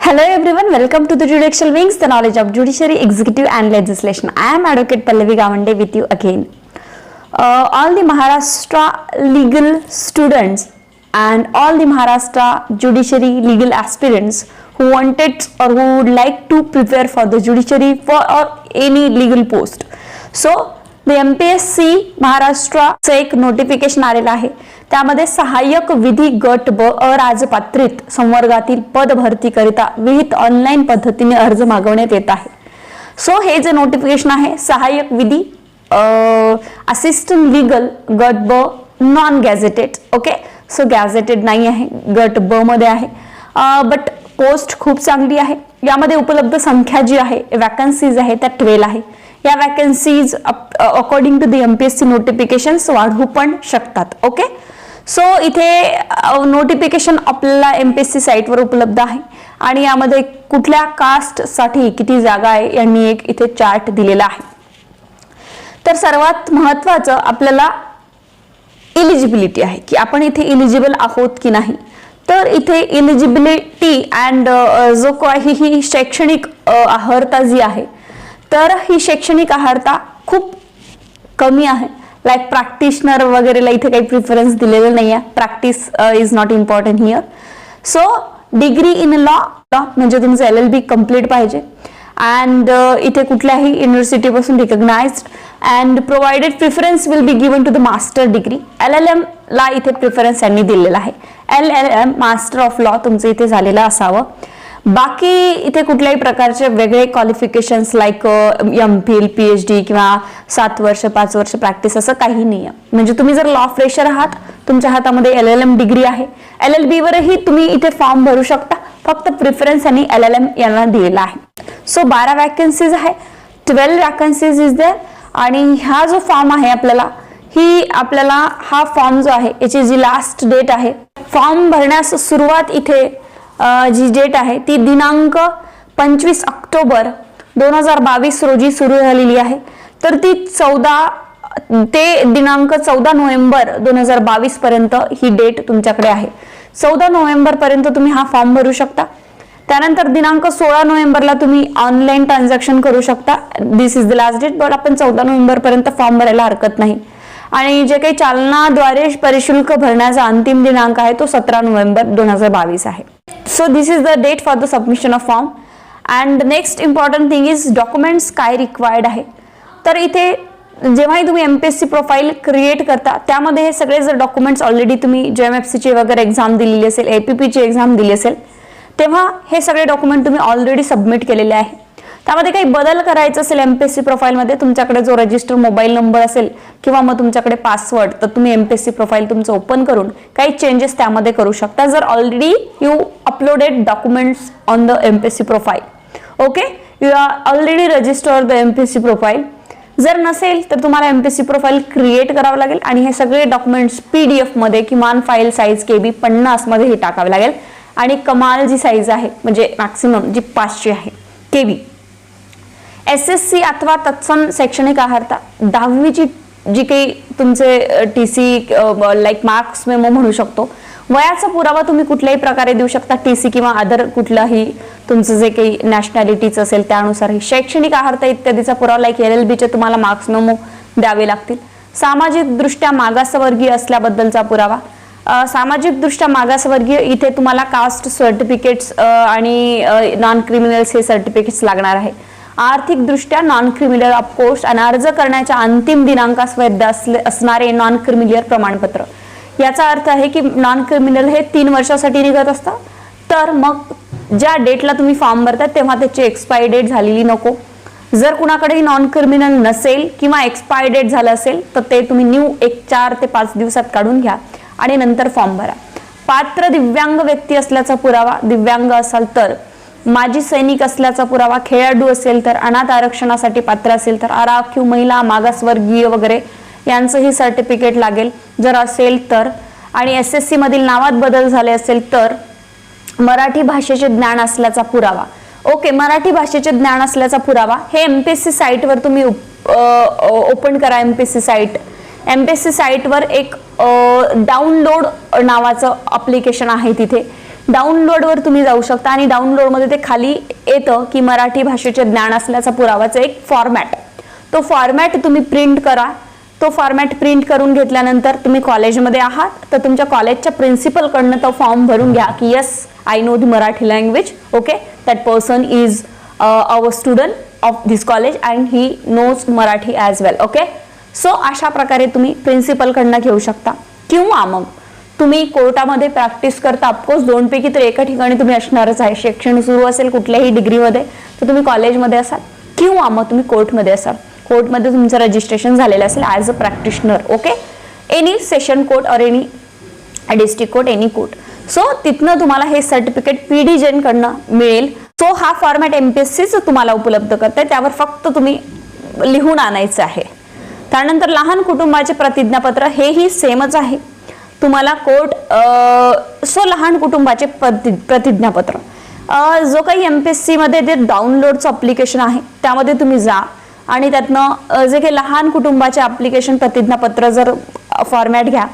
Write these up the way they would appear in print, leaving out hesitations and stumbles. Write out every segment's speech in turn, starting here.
Hello everyone, welcome to the Judicial Wings, the knowledge of judiciary, executive and legislation. I am Advocate Pallavi Gawande with you again. All the Maharashtra legal students and all the Maharashtra judiciary legal aspirants who wanted or who would like to prepare for the judiciary or any legal post. So the MPSC महाराष्ट्राचं एक notification आलेलं आहे. त्यामध्ये सहाय्यक विधी गट ब अराजपात्रित संवर्गातील पद भरतीकरिता विहित ऑनलाईन पद्धतीने अर्ज मागवण्यात येत आहे. सो हे जे नोटिफिकेशन आहे सहाय्यक विधी असिस्टंट लीगल गट ब non gazetted. Okay, so gazetted नाही आहे, गट ब मध्ये आहे. बट पोस्ट खूप चांगली आहे. यामध्ये उपलब्ध संख्या जी आहे वॅकन्सीज आहे त्या 12 आहे. या vacancies according to the MPSC notifications वाढू पण शकतात. ओके, सो इथे नोटिफिकेशन आपल्याला एमपीएससी साईटवर उपलब्ध आहे आणि यामध्ये कुठल्या कास्ट साठी किती जागा आहे यांनी एक इथे चार्ट दिलेला आहे. तर सर्वात महत्त्वाचं आपल्याला एलिजिबिलिटी आहे की आपण इथे एलिजिबल आहोत की नाही. तर इथे एलिजिबिलिटी अँड जो काही ही शैक्षणिक अर्हता जी आहे तर ही शैक्षणिक अर्हता खूप कमी आहे. लाईक प्रॅक्टिशनर वगैरेला इथे काही प्रिफरन्स दिलेलं नाही आहे. Practice is not important here. So degree in law म्हणजे तुमचं LLB कम्प्लीट पाहिजे अँड इथे कुठल्याही युनिव्हर्सिटीपासून recognised and provided preference will be given to the master degree. LLM ला इथे प्रिफरन्स यांनी दिलेला आहे. LLM मास्टर ऑफ लॉ तुमचं इथे झालेलं असावं. बाकी इथे कुठल्याही प्रकारचे वेगळे क्वालिफिकेशन्स लाईक MPhil PhD किंवा 7 वर्ष 5 वर्ष प्रॅक्टिस असं काही नाही आहे. म्हणजे तुम्ही जर लॉ फ्रेशर आहात तुमच्या हातामध्ये LLM डिग्री आहे, LLB वरही तुम्ही इथे फॉर्म भरू शकता. फक्त प्रिफरन्स आणि LLM यांना दिलेला आहे. सो 12 वॅकन्सीज आहे, 12 वॅकन्सीज इज देअर. आणि हा जो फॉर्म आहे आपल्याला हा फॉर्म जो आहे याची जी लास्ट डेट आहे फॉर्म भरण्यास सुरुवात इथे जी डेट आहे ती दिनांक 25 ऑक्टोबर 2022 रोजी सुरू झालेली आहे. तर ती 14 ते दिनांक 14 नोव्हेंबर 2022 पर्यंत ही डेट तुमच्याकडे आहे. 14 नोव्हेंबर पर्यंत तुम्ही हा फॉर्म भरू शकता. त्यानंतर दिनांक 16 नोव्हेंबरला तुम्ही ऑनलाईन ट्रान्झॅक्शन करू शकता. This is the last date. But आपण 14 नोव्हेंबर पर्यंत फॉर्म भरायला हरकत नाही. आणि जे काही चालनाद्वारे परिशुल्क भरण्याचा अंतिम दिनांक आहे तो 17 नोव्हेंबर 2022 आहे. So this is the date for the submission of form. And next important thing is documents काय required आहे. तर इथे जेव्हाही तुम्ही MPSC प्रोफाईल क्रिएट करता त्यामध्ये हे सगळे जर डॉक्युमेंट्स ऑलरेडी तुम्ही JMFC ची वगैरे एक्झाम दिलेली असेल, APP ची एक्झाम दिली असेल तेव्हा हे सगळे डॉक्युमेंट तुम्ही ऑलरेडी सबमिट केलेले आहे. त्यामध्ये काही बदल करायचा असेल MPSC प्रोफाईलमध्ये तुमच्याकडे जो रजिस्टर मोबाईल नंबर असेल किंवा मग तुमच्याकडे पासवर्ड तर तुम्ही MPSC प्रोफाईल तुमचं ओपन करून काही चेंजेस त्यामध्ये करू शकता. जर already you uploaded documents on the MPSC profile. Okay, you are already register the MPSC profile. जर नसेल तर तुम्हाला MPSC प्रोफाईल क्रिएट करावं लागेल आणि हे सगळे डॉक्युमेंट्स PDF मध्ये किमान फाईल साईज KB 50 मध्ये हे टाकावे लागेल. आणि कमाल जी साईज आहे म्हणजे मॅक्सिमम जी 500 आहे KB. SSC अथवा तत्सम शैक्षणिक अर्हता 10वीची जी काही तुमचे TC लाईक मार्क्स मेमो म्हणू शकतो. वयाचा पुरावा तुम्ही कुठल्याही प्रकारे देऊ शकता. TC किंवा अदर कुठलाही तुमचं जे काही नॅशनॅलिटीचं असेल त्यानुसार शैक्षणिक अर्हता इत्यादीचा पुरावा लाईक LLB तुम्हाला मार्क्स मेमो द्यावे लागतील. सामाजिक दृष्ट्या मागासवर्गीय असल्याबद्दलचा पुरावा. सामाजिक दृष्ट्या मागासवर्गीय इथे तुम्हाला कास्ट सर्टिफिकेट्स आणि नॉन क्रिमिनल्स हे सर्टिफिकेट्स लागणार आहे. आर्थिक दृष्ट्या नॉन क्रिमिनल ऑफकोर्स आणि अर्ज करण्याच्या अंतिम दिनांकास वैध असणारे नॉन क्रिमिनल प्रमाणपत्र. याचा अर्थ आहे की नॉन क्रिमिनल हे 3 वर्षासाठी निघत असतं. तर मग ज्या डेटला तुम्ही फॉर्म भरता तेव्हा त्याची एक्सपायरी डेट झालेली नको. जर कुणाकडेही नॉन क्रिमिनल नसेल किंवा एक्सपायरी डेट झालं असेल तर ते तुम्ही न्यू 4 ते 5 दिवसात काढून घ्या आणि नंतर फॉर्म भरा. पात्र दिव्यांग व्यक्ती असल्याचा पुरावा. दिव्यांग असाल तर, माजी सैनिक असल्याचा पुरावा, खेळाडू असेल तर, अनाथ आरक्षणासाठी पात्र असेल तर, आराखीव महिला मागासवर्गीय वगैरे यांचंही सर्टिफिकेट लागेल जर असेल तर. आणि SSC मधील नावात बदल झाले असेल तर, मराठी भाषेचे ज्ञान असल्याचा पुरावा. ओके, मराठी भाषेचे ज्ञान असल्याचा पुरावा हे MPSC साईटवर तुम्ही ओपन करा. MPSC साईटवर एक डाउनलोड नावाचं ॲप्लिकेशन आहे. तिथे डाउनलोडवर तुम्ही जाऊ शकता आणि डाउनलोडमध्ये ते खाली येतं की मराठी भाषेचे ज्ञान असल्याचा पुरावाचा एक फॉर्मॅट, तो फॉर्मॅट तुम्ही प्रिंट करा. तो फॉर्मॅट प्रिंट करून घेतल्यानंतर तुम्ही कॉलेजमध्ये आहात तर तुमच्या कॉलेजच्या प्रिन्सिपलकडनं तो फॉर्म भरून घ्या की yes I know the Marathi language, okay, that person is our student of this college and he knows Marathi as well, okay. So अशा प्रकारे तुम्ही प्रिन्सिपलकडनं घेऊ शकता. किंवा मग तुम्ही कोर्टामध्ये प्रॅक्टिस करता, ऑफकोर्स दोनपैकी तर एका ठिकाणी तुम्ही असणारच आहे. शिक्षण सुरू असेल कुठल्याही डिग्रीमध्ये तर तुम्ही कॉलेजमध्ये असाल किंवा मग तुम्ही कोर्टमध्ये असाल. कोर्टमध्ये तुमचं रजिस्ट्रेशन झालेलं असेल as a practitioner, okay, any session court or any district court, any court. So तिथनं तुम्हाला हे सर्टिफिकेट PDGen कडनं मिळेल. सो हा फॉर्मॅट MPSCच तुम्हाला उपलब्ध करते, त्यावर फक्त तुम्ही लिहून आणायचं आहे. त्यानंतर लहान कुटुंबाचे प्रतिज्ञापत्र हेही सेमच आहे तुम्हाला कोर्ट. सो लहान कुटुंबाचे प्रतिज्ञापत्र जो काही MPSC मध्ये जे डाउनलोडचं अप्लिकेशन आहे त्यामध्ये तुम्ही जा आणि त्यातनं जे काही लहान कुटुंबाचे ॲप्लिकेशन प्रतिज्ञापत्र जर फॉर्मॅट घ्या,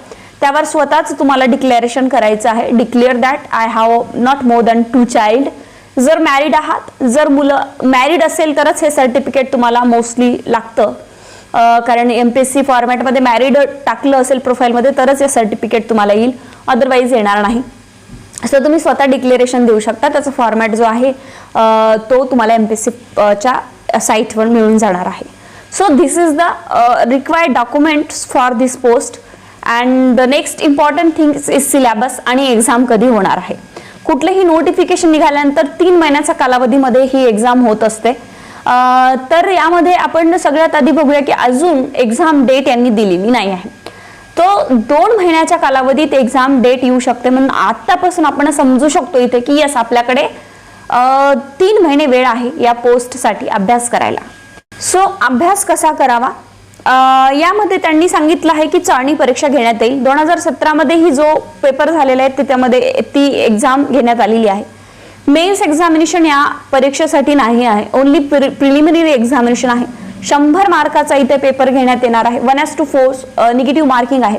त्यावर स्वतःच तुम्हाला डिक्लेरेशन करायचं आहे. Declare that I have not more than 2 child. जर मॅरिड आहात, जर मुलं मॅरिड असेल तरच हे सर्टिफिकेट तुम्हाला मोस्टली लागतं, कारण MPSC फॉर्मॅटमध्ये मॅरिड टाकलं असेल प्रोफाईलमध्ये तरच हे सर्टिफिकेट तुम्हाला येईल, अदरवाईज येणार नाही. सो तुम्ही स्वतः डिक्लेरेशन देऊ शकता. त्याचा फॉर्मॅट जो आहे तो तुम्हाला MPSCच्या साईटवर मिळून जाणार आहे. So this is the required documents for this post. And the next important thing is syllabus आणि एक्झाम कधी होणार आहे. कुठलेही नोटिफिकेशन निघाल्यानंतर 3 महिन्याच्या कालावधीमध्ये ही एक्झाम होत असते. तर यामध्ये आपण सगळ्यात आधी बघूया की अजून एक्झाम डेट यांनी दिलेली नाही आहे. तो 2 महिन्याच्या कालावधीत एक्झाम डेट येऊ शकते. म्हणून आतापासून आपण समजू शकतो इथे की यस आपल्याकडे 3 महिने वेळ आहे या पोस्टसाठी अभ्यास करायला. सो अभ्यास कसा करावा यामध्ये त्यांनी सांगितलं आहे की चाळणी परीक्षा घेण्यात येईल. 2017 मध्ये ही जो पेपर झालेला आहे त्यामध्ये ती एक्झाम घेण्यात आलेली आहे. मेन्स एक्झामिनेशन या परीक्षेसाठी नाही आहे, ओनली प्रिलिमिनरी एक्झामिनेशन आहे. 100 मार्काचा इथे पेपर घेण्यात येणार आहे. 1:4 निगेटिव्ह मार्किंग आहे.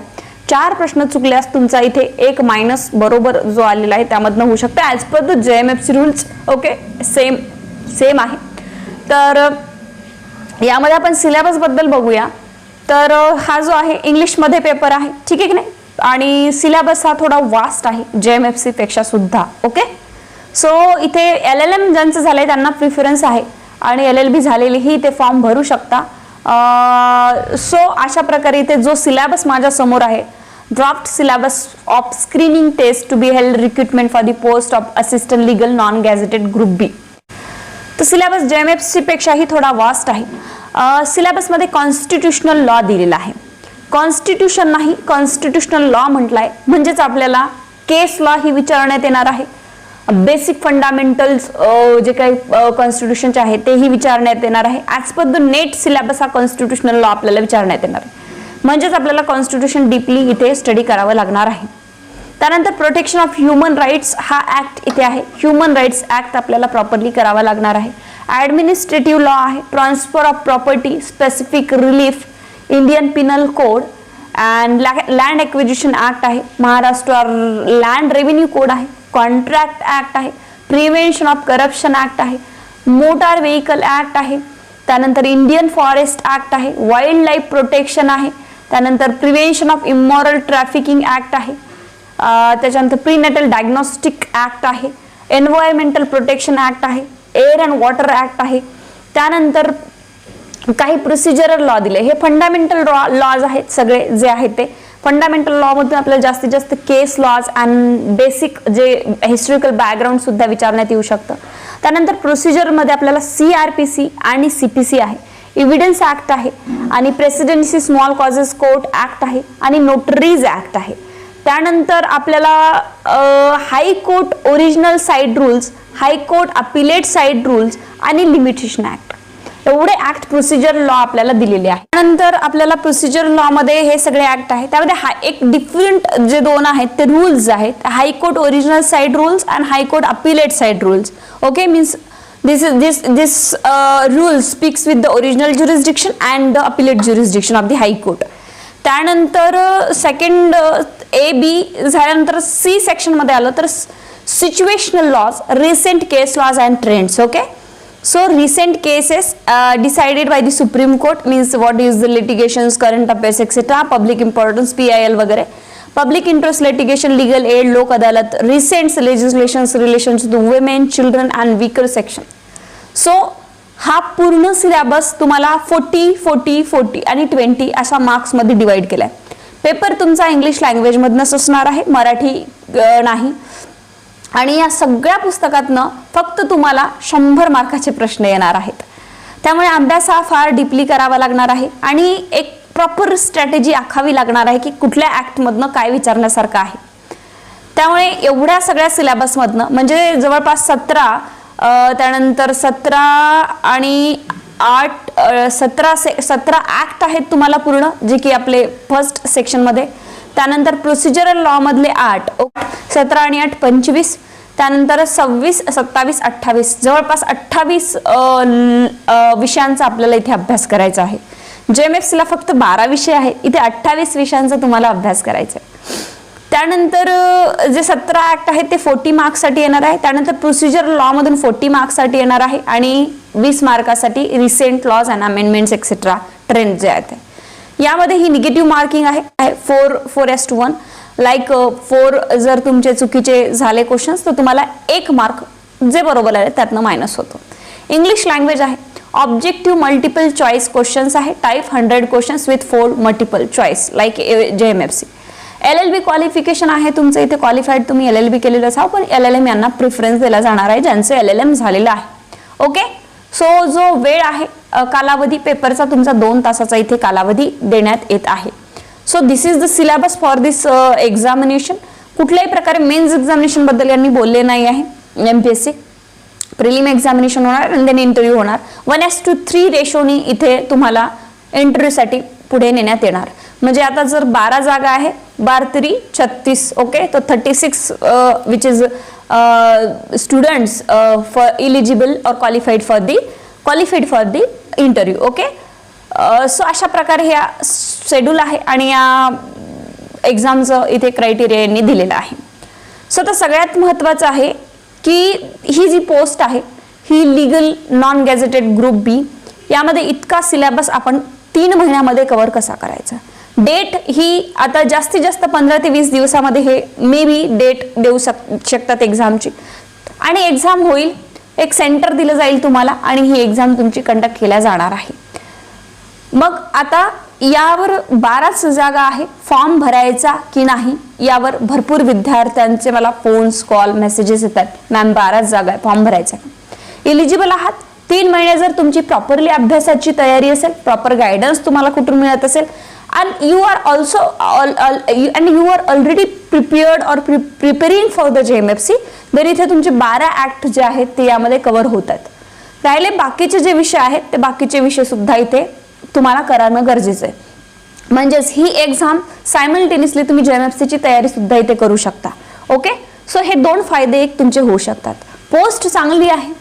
4 प्रश्न चुकल्यास तुमचा इथे 1 मायनस बरोबर जो आलेला आहे त्यामधनं होऊ शकतं as per the JMFC rules, okay, same आहे. तर यामध्ये आपण सिलेबस बद्दल बघूया. तर हा जो आहे इंग्लिशमध्ये पेपर आहे, ठीक आहे की नाही, आणि सिलेबस हा थोडा वास्ट आहे JMFC पेक्षा सुद्धा, ओके. सो इथे LLM ज्यांचं झालंय त्यांना प्रिफरन्स आहे आणि LLB झालेलीही ते फॉर्म भरू शकता. सो अशा प्रकारे इथे जो सिलेबस माझ्या समोर आहे, draft syllabus of screening test to be held recruitment for the post of assistant legal non gazetted group B. तर सिलेबस JMFC पेक्षाही थोडा वास्ट आहे. सिलेबसमध्ये कॉन्स्टिट्यूशनल लॉ दिलेला आहे. कॉन्स्टिट्यूशन नाही, कॉन्स्टिट्यूशनल लॉ म्हटलाय म्हणजेच आपल्याला केस लॉ ही विचारण्यात येणार आहे. बेसिक फंडामेंटल्स जे काही कॉन्स्टिट्यूशनचे आहे तेही विचारण्यात येणार आहे. As per the net syllabus हा कॉन्स्टिट्यूशनल लॉ आपल्याला विचारण्यात येणार आहे. म्हणजेच आपल्याला कॉन्स्टिट्यूशन डीपली इथे स्टडी करावं लागणार आहे. त्यानंतर प्रोटेक्शन ऑफ ह्युमन राईट्स हा ऍक्ट इथे आहे. ह्युमन राईट्स ऍक्ट आपल्याला प्रॉपरली करावा लागणार आहे. ॲडमिनिस्ट्रेटिव्ह लॉ आहे. Transfer of property, specific relief, Indian Pinal code and land acquisition act आहे. महाराष्ट्र लँड रेव्हेन्यू कोड आहे. कॉन्ट्रॅक्ट ऍक्ट आहे. प्रिव्हेन्शन ऑफ करप्शन ऍक्ट आहे. मोटार व्हेकल ऍक्ट आहे. त्यानंतर इंडियन फॉरेस्ट ऍक्ट आहे. वाईल्ड लाईफ प्रोटेक्शन आहे. त्यानंतर prevention of immoral trafficking act आहे. त्याच्यानंतर प्रीनेटल डायग्नोस्टिक ऍक्ट आहे. एन्व्हायरमेंटल प्रोटेक्शन ऍक्ट आहे. एअर अँड वॉटर ऍक्ट आहे. त्यानंतर काही प्रोसिजरल लॉ दिले. हे फंडामेंटल लॉज आहेत सगळे जे आहेत ते. फंडामेंटल लॉ मधून आपल्याला जास्तीत जास्त केस लॉज अँड बेसिक जे हिस्टॉरिकल बॅकग्राऊंड सुद्धा विचारण्यात येऊ शकतं. त्यानंतर प्रोसिजरमध्ये आपल्याला CRPC आणि CPC आहे. एव्हिडन्स ऍक्ट आहे आणि presidency small causes court act आहे आणि नोटरीज ऍक्ट आहे. त्यानंतर आपल्याला high court original side rules, high court appellate side rules आणि लिमिटेशन ऍक्ट एवढे ऍक्ट प्रोसिजर लॉ आपल्याला दिलेले आहे. त्यानंतर आपल्याला प्रोसिजर लॉ मध्ये हे सगळे ऍक्ट आहे. त्यामध्ये एक डिफरंट जे 2 आहेत ते रूल्स आहेत. High court original side rules and high court appellate side rules, okay. Means this rule speaks with the original jurisdiction and the appellate jurisdiction of the high court. त्यानंतर सेकंड A B झाल्यानंतर C section मध्ये आलं तर situational laws, recent case laws and trends. Okay, so recent cases decided by the Supreme Court means what is the litigations, current affairs etc. public importance PIL वगैरे, public interest litigation, legal aid, लोक अदालत, recent legislations relations to women, children and weaker section. So हा पूर्ण syllabus तुम्हाला 40, 40, 40 आणि 20 अशा marks मध्ये divide केलाय. Paper तुमचा इंग्लिश लँग्वेज मधनच असणार आहे, मराठी नाही. आणि या सगळ्या पुस्तकातनं फक्त तुम्हाला 100 मार्काचे प्रश्न येणार आहेत. त्यामुळे अभ्यास हा फार डीपली करावा लागणार आहे आणि एक प्रॉपर स्ट्रॅटेजी आखावी लागणार आहे की कुठल्या ऍक्ट मधनं काय विचारण्यासारखं आहे. त्यामुळे एवढ्या सगळ्या सिलेबस मधनं म्हणजे जवळपास 17 त्यानंतर 17 आणि 8 17 ऍक्ट आहेत तुम्हाला पूर्ण, जे की आपले फर्स्ट सेक्शन मध्ये. त्यानंतर प्रोसिजरल लॉ मधले 8, 17 आणि 8 25, त्यानंतर 26, 27, 28 जवळपास 28 विषयांचा आपल्याला इथे अभ्यास करायचा आहे. JMFC ला फक्त 12 विषय आहे, इथे 28 विषयांचा तुम्हाला अभ्यास करायचा आहे. त्यानंतर जे 17 ऍक्ट आहेत ते 40 मार्क्स साठी येणार आहे. त्यानंतर प्रोसिजर लॉ मधून 40 मार्क्स साठी येणार आहे आणि 20 मार्कासाठी recent laws and amendments etcetera trend जे आहेत. यामध्ये ही निगेटिव्ह मार्किंग आहे 4:1. लाईक 4 जर तुमचे चुकीचे झाले क्वेश्चन्स तर तुम्हाला 1 मार्क जे बरोबर आले त्यातनं मायनस होतो. इंग्लिश लँग्वेज आहे, ऑब्जेक्टिव्ह मल्टिपल चॉईस क्वेश्चन्स आहे, type 100 questions with 4 multiple choice like JMFC. LLB qualification आहे तुमचं, इथे क्वालिफाईड तुम्ही LLB केलेलं असावं, पण LLM यांना प्रिफरन्स दिला जाणार आहे ज्यांचं LLM झालेलं आहे. ओके, सो जो वेळ आहे कालावधी पेपरचा तुमचा 2 तासाचा इथे कालावधी देण्यात येत आहे. So this is the syllabus for this examination. कुठल्याही प्रकारे मेन्स एक्झामिनेशन बद्दल यांनी बोलले नाही आहे. MPSC प्रिलिम एक्झामिनेशन होणार आणि देन इंटरव्ह्यू होणार. 1:3 रेशोनी इथे तुम्हाला इंटरव्ह्यूसाठी पुढे नेण्यात येणार. म्हणजे आता जर 12 जागा आहे, 12 36. ओके, तो 36 which is students for eligible or qualified for the interview. Okay, so अशा प्रकारे हे शेड्यूल आहे आणि या एक्झामचं इथे क्रायटेरिया यांनी दिलेलं आहे. सो तर सगळ्यात महत्त्वाचं आहे की ही जी पोस्ट आहे ही लीगल नॉन गॅझेटेड ग्रुप बी, यामध्ये इतका सिलेबस आपण 3 महिन्यामध्ये कव्हर कसा करायचा. डेट ही आता जास्तीत जास्त 15 ते 20 दिवसामध्ये हे मे बी डेट देऊ शकतात एक्झामची आणि एक्झाम होईल. एक सेंटर दिलं जाईल तुम्हाला आणि ही एक्झाम तुमची कंडक्ट केल्या जाणार आहे. मग आता यावर 12 जागा आहे, फॉर्म भरायचा की नाही यावर भरपूर विद्यार्थ्यांचे मला फोन्स कॉल मेसेजेस येतात, मॅम 12 जागा आहे, फॉर्म भरायचा. इलिजिबल आहात 3 महिने जर तुमची प्रॉपरली अभ्यासाची तयारी असेल, प्रॉपर गायडन्स तुम्हाला कुठून मिळत असेल and you are already prepared or preparing for the JMFC, तर इथे तुमचे 12 ऍक्ट जे आहेत ते यामध्ये कव्हर होतात. राहिले बाकीचे जे विषय आहेत ते बाकीचे विषय सुद्धा इथे तुम्हाला करणं गरजेचं आहे. म्हणजेच ही एक्झाम सायमल्टेनियसली तुम्ही JMFC ची तयारी सुद्धा इथे करू शकता. ओके, सो हे 2 फायदे एक तुमचे होऊ शकतात. पोस्ट चांगली आहे,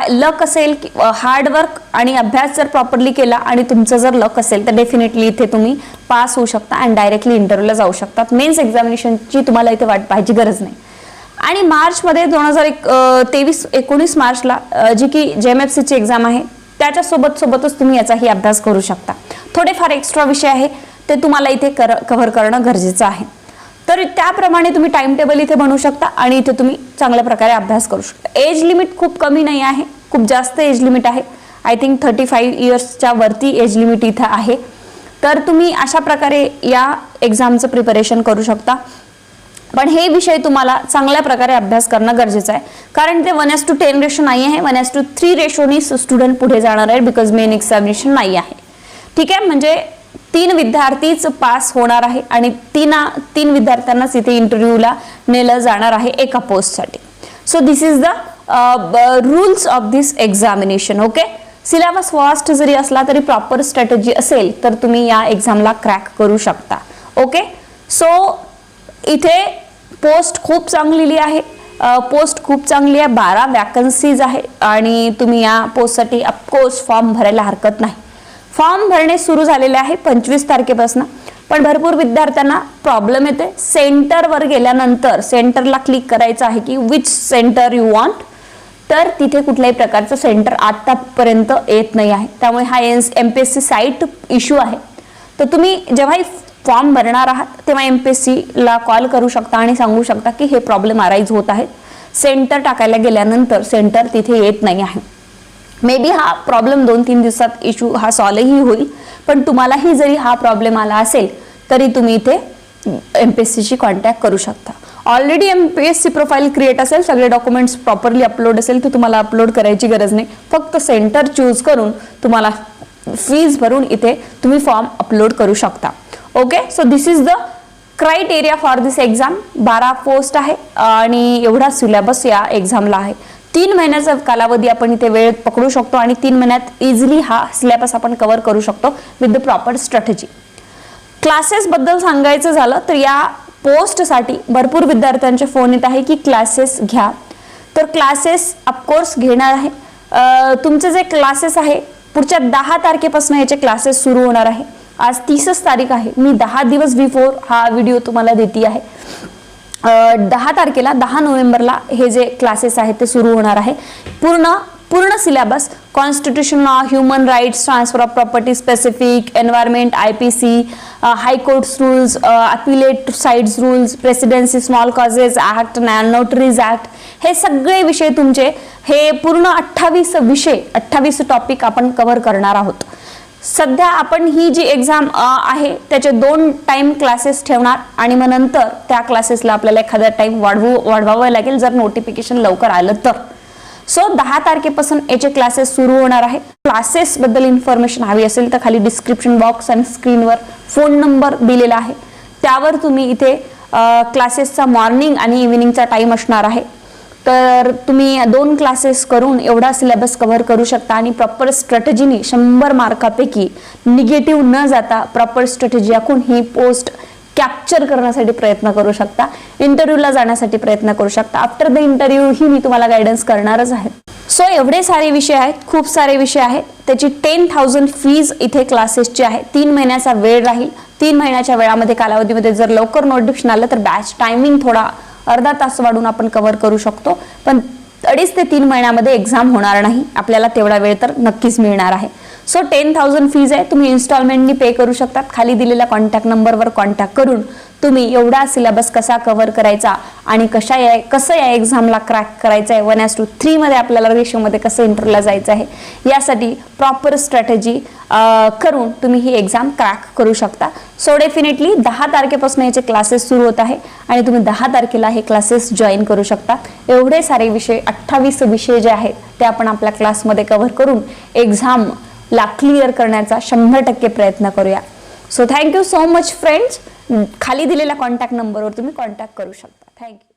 लक असेल, हार्डवर्क आणि अभ्यास जर प्रॉपरली केला आणि तुमचं जर लक असेल तर डेफिनेटली इथे तुम्ही पास होऊ शकता आणि डायरेक्टली इंटरव्ह्यूला जाऊ शकतात. मेन्स एक्झामिनेशनची तुम्हाला इथे वाट पाहायची गरज नाही. आणि मार्चमध्ये 2023-19 मार्चला जी की JMFC ची एक्झाम आहे त्याच्या सोबतच तुम्ही याचाही अभ्यास करू शकता. थोडेफार एक्स्ट्रा विषय आहे ते तुम्हाला इथे कव्हर करणं गरजेचं आहे. तर त्याप्रमाणे तुम्ही टाइम टेबल इथे बनवू शकता आणि इथे तुम्ही चांगल्या प्रकारे अभ्यास करू शकता. एज लिमिट खूप कमी नाही आहे, खूप जास्त एज लिमिट आहे. आय थिंक 35 इयर्सच्या वरती एज लिमिट इथे आहे. तर तुम्ही अशा प्रकारे या एक्झामचं प्रिपरेशन करू शकता. पण हे विषय तुम्हाला चांगल्या प्रकारे अभ्यास करणं गरजेचं आहे, कारण ते 1:10 रेशो नाही आहे, 1:3 रेशोनी स्टुडंट पुढे जाणार आहे बिकॉज मेन एक्झामिनेशन नाही आहे. ठीक आहे, म्हणजे 3 विद्यार्थीच पास होणार आहे आणि 3 विद्यार्थ्यांनाच इथे इंटरव्ह्यूला नेलं जाणार आहे एका पोस्टसाठी. So this is the rules of this examination. Okay, syllabus vast जरी असला तरी प्रॉपर स्ट्रॅटेजी असेल तर तुम्ही या एक्झामला क्रॅक करू शकता. ओके, सो इथे पोस्ट खूप चांगली आहे, पोस्ट खूप चांगली आहे, 12 वॅकन्सीज आहे आणि तुम्ही या पोस्टसाठी ऑफकोर्स फॉर्म भरायला हरकत नाही. फॉर्म भरणे सुरू झालेले आहे 25 तारखेपासून. पण भरपूर विद्यार्थ्यांना प्रॉब्लेम येते. सेंटरवर गेल्यानंतर सेंटरला क्लिक करायचं आहे की विच सेंटर यू वॉन्ट, तर तिथे कुठल्याही प्रकारचं सेंटर आतापर्यंत येत नाही आहे. त्यामुळे हा MPSC साईट इश्यू आहे. तर तुम्ही जेव्हाही फॉर्म भरणार आहात तेव्हा MPSC ला कॉल करू शकता आणि सांगू शकता की हे प्रॉब्लेम अराईज होत आहेत. सेंटर टाकायला गेल्यानंतर सेंटर तिथे येत नाही आहे. मे बी हा प्रॉब्लेम 2-3 दिवसात इश्यू हा सॉल्वही होईल, पण तुम्हालाही जरी हा प्रॉब्लेम आला असेल तरी तुम्ही इथे MPSC शी कॉन्टॅक्ट करू शकता. ऑलरेडी MPSC प्रोफाईल क्रिएट असेल, सगळे डॉक्युमेंट्स प्रॉपरली अपलोड असेल, तर तुम्हाला अपलोड करायची गरज नाही. फक्त सेंटर चूज करून तुम्हाला फीज भरून इथे तुम्ही फॉर्म अपलोड करू शकता. Okay, so this is the criteria for this exam. 12 post आहे आणि एवढा सिलेबस या एक्झामला आहे. 3 महिन्याचा कालावधी आपण इथे वेळ पकडू शकतो आणि 3 महिन्यात इझिली हा सिलेबस आपण कव्हर करू शकतो with the proper strategy. Classes बद्दल सांगायचं झालं तर या पोस्टसाठी भरपूर विद्यार्थ्यांचे फोन येत आहे की क्लासेस घ्या. तर क्लासेस ऑफकोर्स घेणार आहे. तुमचे जे क्लासेस आहे पुढच्या 10 तारखेपासून याचे क्लासेस सुरू होणार आहे. आज 30 तारीख आहे. मी 10 दिवस बिफोर हा व्हिडिओ तुम्हाला देते आहे. 10 तारखेला 10 नोव्हेंबरला हे जे क्लासेस आहेत ते सुरू होणार आहे. पूर्ण syllabus constitution law, human rights, transfer of property specific, environment, IPC, high courts rules, appellate sides rules, presidency, small causes act, notaries act, हे सगळे विषय तुमचे हे पूर्ण 28 विषय 28 टॉपिक आपण कव्हर करणार आहोत. सध्या आपण ही जी एक्झाम आहे त्याचे 2 टाइम क्लासेस ठेवणार आणि मग नंतर त्या क्लासेसला आपल्याला एखादा टाइम वाढवावं लागेल जर नोटिफिकेशन लवकर आलं तर. सो 10 तारखेपासून याचे क्लासेस सुरू होणार आहे. क्लासेस बद्दल इन्फॉर्मेशन हवी असेल तर खाली डिस्क्रिप्शन बॉक्स आणि स्क्रीनवर फोन नंबर दिलेला आहे, त्यावर तुम्ही इथे क्लासेसचा मॉर्निंग आणि इव्हिनिंगचा टाइम असणार आहे. तर तुम्ही 2 क्लासेस करून एवढा सिलेबस कव्हर करू शकता आणि प्रॉपर स्ट्रॅटेजीने 100 मार्कापैकी निगेटिव्ह न जाता प्रॉपर स्ट्रॅटेजी आखून ही पोस्ट कॅप्चर करण्यासाठी प्रयत्न करू शकता. इंटरव्ह्यूला जाण्यासाठी प्रयत्न करू शकता. आफ्टर द इंटरव्ह्यू ही मी तुम्हाला गायडन्स करणारच आहे. सो एवढे सारे विषय आहेत, खूप सारे विषय आहेत. त्याची 10,000 फीज इथे क्लासेसची आहे. 3 महिन्याचा वेळ राहील. 3 महिन्याच्या वेळामध्ये कालावधीमध्ये जर लवकर नोटिफिकेशन आलं तर बॅच टायमिंग थोडा अर्धा तास वाढून आपण कव्हर करू शकतो, पण 2.5 ते 3 महिन्यामध्ये एक्झाम होणार नाही. आपल्याला तेवढा वेळ तर नक्कीच मिळणार आहे. सो 10,000 फीज आहे. तुम्ही इन्स्टॉलमेंटनी पे करू शकतात. खाली दिलेल्या कॉन्टॅक्ट नंबरवर कॉन्टॅक्ट करून तुम्ही एवढा सिलेबस कसा कव्हर करायचा आणि कसं या एक्झामला क्रॅक करायचं आहे, 1:3 मध्ये आपल्याला रेशोमध्ये कसं इंटरव्ह्यूला जायचं आहे, यासाठी प्रॉपर स्ट्रॅटेजी करून तुम्ही ही एक्झाम क्रॅक करू शकता. सो डेफिनेटली 10 तारखेपासून याचे क्लासेस सुरू होत आहे आणि तुम्ही 10 तारखेला हे क्लासेस जॉईन करू शकता. एवढे सारे विषय 28 विषय जे आहेत ते आपण आपल्या क्लासमध्ये कव्हर करून एक्झामला क्लिअर करण्याचा 100% प्रयत्न करूया. So thank you so much friends. खाली दिलेल्या कॉन्टॅक्ट नंबरवर तुम्ही कॉन्टॅक्ट करू शकता. थँक्यू.